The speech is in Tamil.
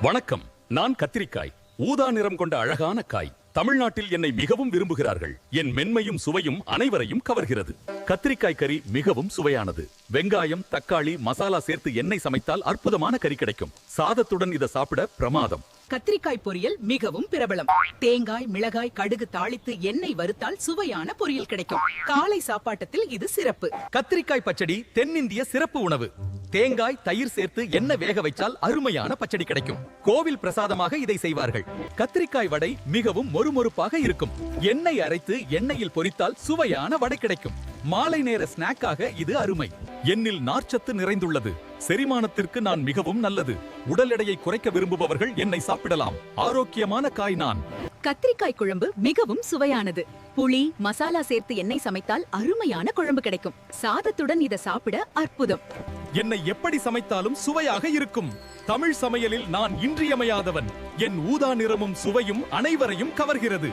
வணக்கம். நான் கத்திரிக்காய். ஊதா நிறம் கொண்ட அழகான காய். தமிழ்நாட்டில் என்னை மிகவும் விரும்புகிறார்கள். என் மென்மையும் சுவையும் அனைவரையும் கவர்கிறது. கத்திரிக்காய் கறி மிகவும் சுவையானது. வெங்காயம், தக்காளி, மசாலா சேர்த்து எண்ணெய் சமைத்தால் அற்புதமான கறி கிடைக்கும். சாதத்துடன் இதை சாப்பிட பிரமாதம். கத்திரிக்காய் பொரியல் மிகவும் பிரபலம். தேங்காய், மிளகாய், கடுகு தாளித்து எண்ணெய் வறுத்தால் சுவையான பொரியல் கிடைக்கும். காலை சாப்பாட்டத்தில் இது சிறப்பு. கத்திரிக்காய் பச்சடி தென்னிந்திய சிறப்பு உணவு. தேங்காய், தயிர் சேர்த்து எண்ணெய் வேக வைத்தால் அருமையான பச்சடி கிடைக்கும். கோவில் பிரசாதமாக இதை செய்வார்கள். கத்திரிக்காய் வடை மிகவும் மொறுமொறுப்பாக இருக்கும். எண்ணெய் அரைத்து எண்ணெயில் பொரித்தால் சுவையான வடை கிடைக்கும். மாலை நேர ஸ்நாக்காக இது அருமை. எண்ணில் நார்ச்சத்து நிறைந்துள்ளது. செரிமானத்திற்கு நான் மிகவும் நல்லது. உடல் எடையை குறைக்க விரும்புபவர்கள் என்னை சாப்பிடலாம். ஆரோக்கியமான காய் நான். கத்திரிக்காய் குழம்பு மிகவும் சுவையானது. புளி, மசாலா சேர்த்து எண்ணெய் சமைத்தால் அருமையான குழம்பு கிடைக்கும். சாதத்துடன் இதை சாப்பிட அற்புதம். என்னை எப்படி சமைத்தாலும் சுவையாக இருக்கும். தமிழ் சமையலில் நான் இன்றியமையாதவன். என் ஊதா நிறமும் சுவையும் அனைவரையும் கவர்கிறது.